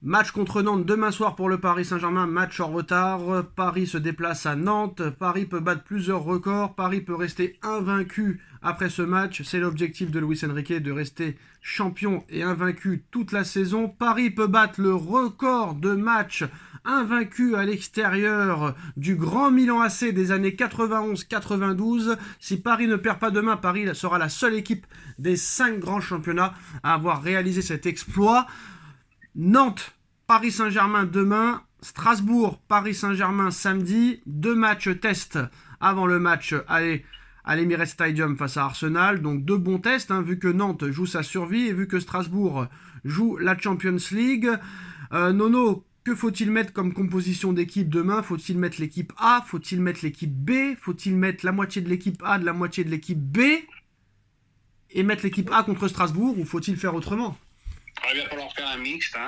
Match contre Nantes demain soir pour le Paris Saint-Germain, match en retard. Paris se déplace à Nantes. Paris peut battre plusieurs records. Paris peut rester invaincu après ce match. C'est l'objectif de Luis Enrique, de rester champion et invaincu toute la saison. Paris peut battre le record de matchs invaincu à l'extérieur du Grand Milan AC des années 91-92. Si Paris ne perd pas demain, Paris sera la seule équipe des 5 grands championnats à avoir réalisé cet exploit. Nantes, Paris Saint-Germain demain, Strasbourg, Paris Saint-Germain samedi, 2 matchs test avant le match aller à l'Emirates Stadium face à Arsenal, donc 2 bons tests, vu que Nantes joue sa survie et vu que Strasbourg joue la Champions League. Nono, que faut-il mettre comme composition d'équipe demain? Faut-il mettre l'équipe A? Faut-il mettre l'équipe B? Faut-il mettre la moitié de l'équipe A de la moitié de l'équipe B? Et mettre l'équipe A contre Strasbourg, ou faut-il faire autrement? Il va falloir faire un mixte,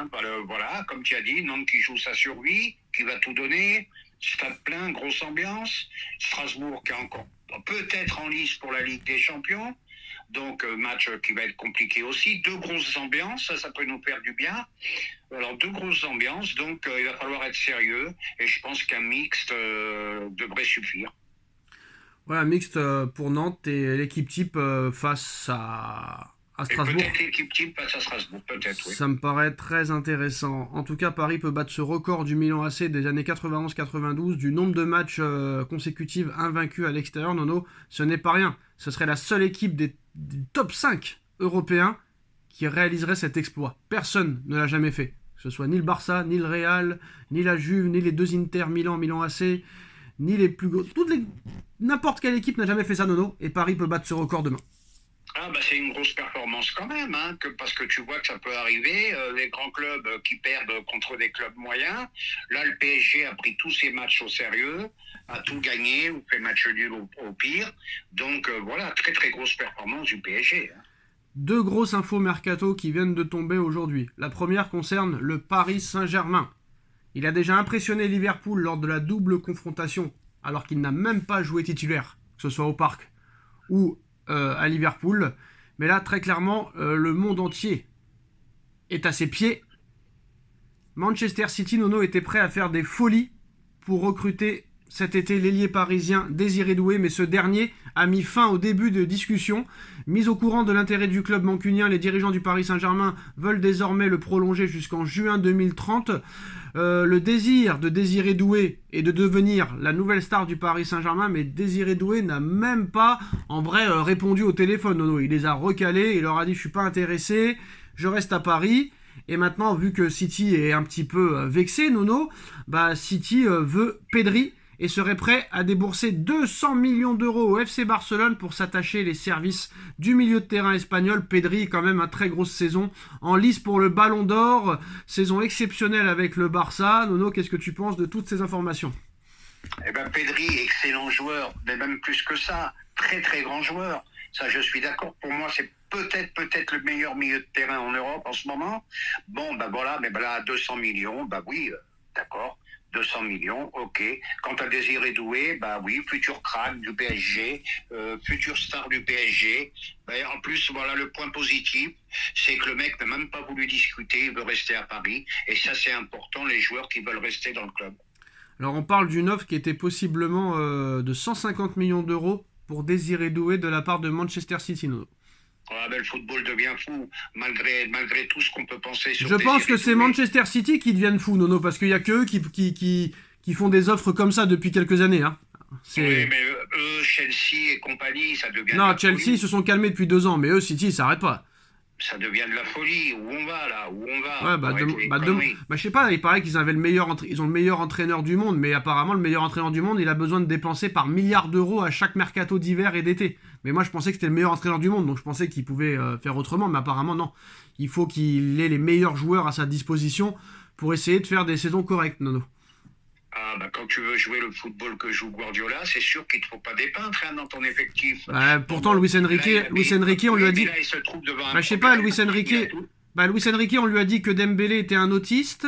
voilà, comme tu as dit, Nantes qui joue sa survie, qui va tout donner, stade plein, grosse ambiance, Strasbourg qui est encore peut-être en lice pour la Ligue des Champions, donc match qui va être compliqué aussi, 2 grosses ambiances, ça peut nous faire du bien, alors 2 grosses ambiances, donc il va falloir être sérieux, et je pense qu'un mixte devrait suffire. Voilà, mixte pour Nantes et l'équipe type face à Strasbourg. Et peut-être l'équipe type face à Strasbourg, peut-être, oui. Ça me paraît très intéressant. En tout cas, Paris peut battre ce record du Milan AC des années 91-92, du nombre de matchs consécutifs invaincus à l'extérieur. Nono, ce n'est pas rien. Ce serait la seule équipe du top 5 européens qui réaliserait cet exploit. Personne ne l'a jamais fait. Que ce soit ni le Barça, ni le Real, ni la Juve, ni les 2 Inter, Milan AC, ni les plus gros. N'importe quelle équipe n'a jamais fait ça, Nono. Et Paris peut battre ce record demain. C'est une grosse performance quand même, parce que tu vois que ça peut arriver, les grands clubs qui perdent contre des clubs moyens. Là, le PSG a pris tous ses matchs au sérieux, a tout gagné ou fait match nul au pire. Donc voilà, très très grosse performance du PSG. 2 grosses infos mercato qui viennent de tomber aujourd'hui. La première concerne le Paris Saint-Germain. Il a déjà impressionné Liverpool lors de la double confrontation, alors qu'il n'a même pas joué titulaire, que ce soit au Parc ou à Liverpool. Mais là, très clairement, le monde entier est à ses pieds. Manchester City, Nono, était prêt à faire des folies pour recruter cet été l'ailier parisien Désiré Doué, mais ce dernier a mis fin au début de discussion. Mis au courant de l'intérêt du club mancunien, les dirigeants du Paris Saint-Germain veulent désormais le prolonger jusqu'en juin 2030. Le désir de Désiré Doué est de devenir la nouvelle star du Paris Saint-Germain, mais Désiré Doué n'a même pas en vrai répondu au téléphone, Nono. Il les a recalés, il leur a dit « je suis pas intéressé, je reste à Paris ». Et maintenant, vu que City est un petit peu vexé, Nono, City veut Pedri et serait prêt à débourser 200 millions d'euros au FC Barcelone pour s'attacher les services du milieu de terrain espagnol. Pedri, quand même, une très grosse saison en lice pour le Ballon d'Or. Saison exceptionnelle avec le Barça. Nono, qu'est-ce que tu penses de toutes ces informations? Pedri, excellent joueur, mais même plus que ça, très très grand joueur. Ça, je suis d'accord. Pour moi, c'est peut-être le meilleur milieu de terrain en Europe en ce moment. Voilà, mais là, 200 millions, oui, d'accord. 200 millions, ok. Quant à Désiré Doué, oui, futur crack du PSG, futur star du PSG. En plus, voilà, le point positif, c'est que le mec n'a même pas voulu discuter, il veut rester à Paris. Et ça, c'est important, les joueurs qui veulent rester dans le club. Alors, on parle d'une offre qui était possiblement de 150 millions d'euros pour Désiré Doué de la part de Manchester City, Nono. Le football devient fou, malgré tout ce qu'on peut penser sur Je pense que c'est Manchester City qui deviennent fous, Nono, parce qu'il n'y a qu'eux qui font des offres comme ça depuis quelques années. Oui, mais eux, Chelsea et compagnie, ça devient Non, Chelsea, ils se sont calmés depuis 2 ans, mais eux, City, ils s'arrêtent pas. Ça devient de la folie. Où on va, là? Où on va? Ouais, je sais pas, il paraît qu'ils avaient ils ont le meilleur entraîneur du monde, mais apparemment, le meilleur entraîneur du monde, il a besoin de dépenser par milliards d'euros à chaque mercato d'hiver et d'été. Mais moi, je pensais que c'était le meilleur entraîneur du monde, donc je pensais qu'il pouvait faire autrement, mais apparemment, non. Il faut qu'il ait les meilleurs joueurs à sa disposition pour essayer de faire des saisons correctes, Nono. Quand tu veux jouer le football que joue Guardiola, c'est sûr qu'il ne te faut pas des peintres dans ton effectif. Pourtant, Luis Enrique, on lui a dit... Là, il se trouve devant je sais pas, Luis Enrique, on lui a dit que Dembélé était un autiste,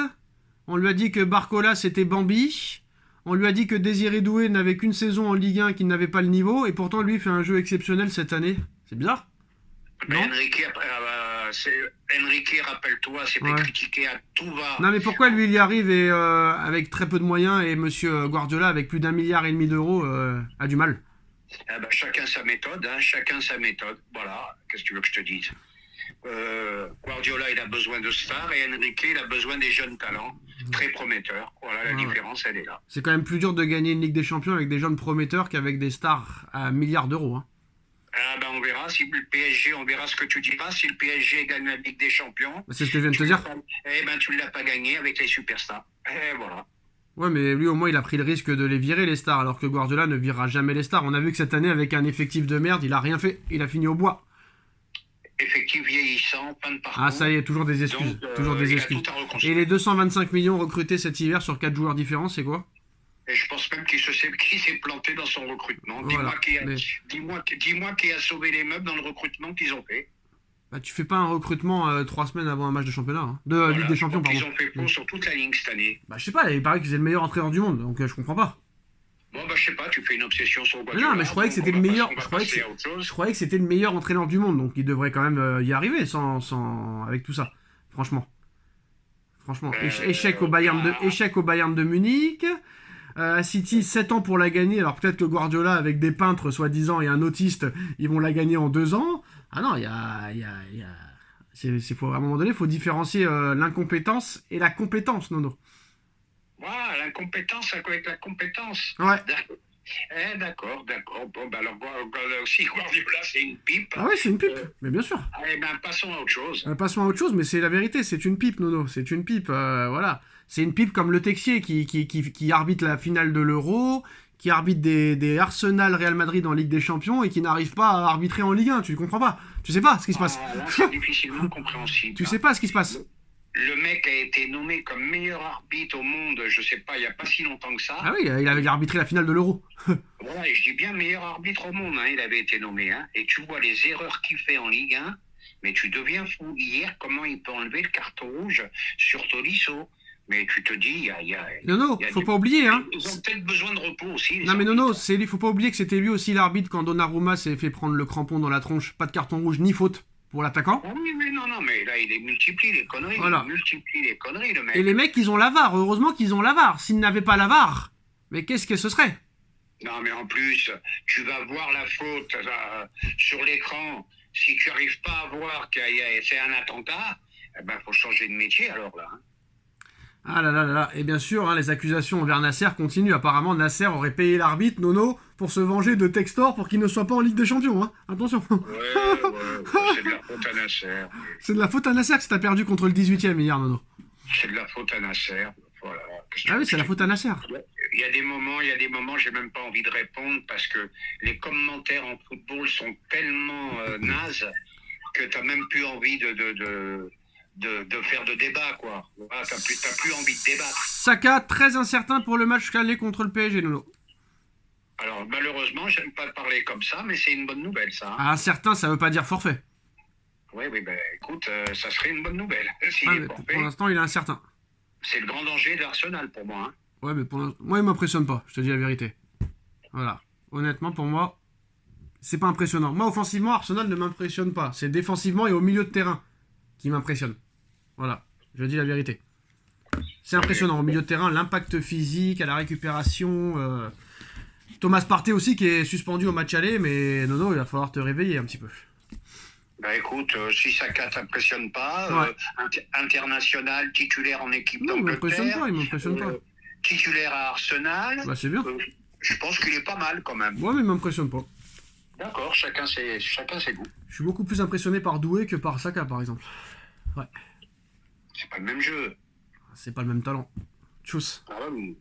on lui a dit que Barcola, c'était Bambi, on lui a dit que Désiré Doué n'avait qu'une saison en Ligue 1, qu'il n'avait pas le niveau, et pourtant, lui, fait un jeu exceptionnel cette année. C'est bizarre. Enrique, Enrique, rappelle-toi, s'est fait critiquer à tout va. Non, mais pourquoi lui, il y arrive et avec très peu de moyens et monsieur Guardiola, avec plus d'1,5 milliard d'euros, a du mal? Chacun sa méthode, hein, chacun sa méthode. Voilà, qu'est-ce que tu veux que je te dise? Guardiola, il a besoin de stars et Enrique, il a besoin des jeunes talents très prometteurs. Voilà, la différence, elle est là. C'est quand même plus dur de gagner une Ligue des Champions avec des jeunes prometteurs qu'avec des stars à milliards d'euros. Hein. On verra si le PSG, on verra ce que tu diras. Si le PSG gagne la Ligue des Champions, c'est ce que je viens de te dire. Tu ne l'as pas gagné avec les superstars. Et voilà. Ouais, mais lui, au moins, il a pris le risque de les virer, les stars, alors que Guardiola ne virera jamais les stars. On a vu que cette année, avec un effectif de merde, il a rien fait. Il a fini au bois. Effectif vieillissant, pas de parcours. Ah, ça y est, toujours des excuses. Donc, toujours des excuses. Et les 225 millions recrutés cet hiver sur 4 joueurs différents, c'est quoi? Et je pense même qu'il s'est planté dans son recrutement. Voilà, Dis-moi qui a sauvé les meubles dans le recrutement qu'ils ont fait. Bah, tu fais pas un recrutement 3 semaines avant un match de championnat, hein. Ligue des Champions, pardon. Ils ont fait faux sur toute la ligne cette année. Bah, je sais pas, il paraît que c'est le meilleur entraîneur du monde, donc je comprends pas. Bon, je sais pas, tu fais une obsession sur Guardiola. Non, mais je croyais que c'était le meilleur. Je croyais que c'était le meilleur entraîneur du monde, donc il devrait quand même y arriver avec tout ça. Franchement, échec au Bayern de Munich. À City, 7 ans pour la gagner. Alors peut-être que Guardiola, avec des peintres soi-disant et un autiste, ils vont la gagner en 2 ans. Ah non, à un moment donné, il faut différencier l'incompétence et la compétence, Nono. Voilà, l'incompétence avec la compétence. Ouais. D'accord. Bon, alors aussi, Guardiola, c'est une pipe. Ah ouais, c'est une pipe, mais bien sûr. Passons à autre chose. Passons à autre chose, mais c'est la vérité, c'est une pipe, Nono. C'est une pipe, voilà. C'est une pipe comme Le Texier qui arbitre la finale de l'Euro, qui arbitre des Arsenal Real Madrid en Ligue des Champions et qui n'arrive pas à arbitrer en Ligue 1. Tu comprends pas? Tu sais pas ce qui se passe? Là, c'est difficilement compréhensible. Tu sais pas ce qui se passe? Le mec a été nommé comme meilleur arbitre au monde, je sais pas, il n'y a pas si longtemps que ça. Ah oui, il avait arbitré la finale de l'Euro. Voilà, et je dis bien meilleur arbitre au monde, hein, il avait été nommé. Hein, et tu vois les erreurs qu'il fait en Ligue 1, mais tu deviens fou. Hier, comment il peut enlever le carton rouge sur Tolisso? Mais tu te dis, Nono, faut pas oublier, hein. Ils ont peut-être besoin de repos aussi. Non mais Nono, faut pas oublier que c'était lui aussi l'arbitre quand Donnarumma s'est fait prendre le crampon dans la tronche. Pas de carton rouge ni faute pour l'attaquant. Oui, non, mais là, il multiplie les conneries. Voilà. Il multiplie les conneries, le mec. Et les mecs, ils ont la VAR. Heureusement qu'ils ont la VAR. S'ils n'avaient pas la VAR, mais qu'est-ce que ce serait? Non, mais en plus, tu vas voir la faute sur l'écran. Si tu n'arrives pas à voir que c'est un attentat, faut changer de métier alors là. Hein. Ah là. Et bien sûr, hein, les accusations envers Nasser continuent. Apparemment, Nasser aurait payé l'arbitre, Nono, pour se venger de Textor pour qu'il ne soit pas en Ligue des Champions. Hein. Attention. Ouais, c'est de la faute à Nasser. C'est de la faute à Nasser que t'as perdu contre le 18e hier, Nono. C'est de la faute à Nasser. Voilà. Ah oui, c'est la faute à Nasser. Il y a des moments, j'ai même pas envie de répondre parce que les commentaires en football sont tellement nazes que t'as même plus envie de faire de débat, quoi. Voilà, t'as plus envie de débattre. Saka, très incertain pour le match calé contre le PSG, Nono. Alors, malheureusement, j'aime pas parler comme ça, mais c'est une bonne nouvelle, ça. Hein. Ah, incertain, ça veut pas dire forfait. Oui, écoute, ça serait une bonne nouvelle. Pour l'instant, il est incertain. C'est le grand danger de l'Arsenal, pour moi. Hein. Ouais, mais moi, il m'impressionne pas, je te dis la vérité. Voilà. Honnêtement, pour moi, c'est pas impressionnant. Moi, offensivement, Arsenal ne m'impressionne pas. C'est défensivement et au milieu de terrain qui m'impressionne. Voilà, je dis la vérité. C'est impressionnant au milieu de terrain, l'impact physique, à la récupération. Thomas Partey aussi qui est suspendu au match aller, mais Nono, il va falloir te réveiller un petit peu. Écoute, si Saka t'impressionne pas, international, titulaire en équipe d'Angleterre, il m'impressionne pas. Titulaire à Arsenal, c'est bien. Je pense qu'il est pas mal quand même. Ouais, mais il m'impressionne pas. D'accord, chacun ses goûts. Je suis beaucoup plus impressionné par Doué que par Saka, par exemple. Ouais. C'est pas le même jeu. C'est pas le même talent. Tchuss. Ah ouais,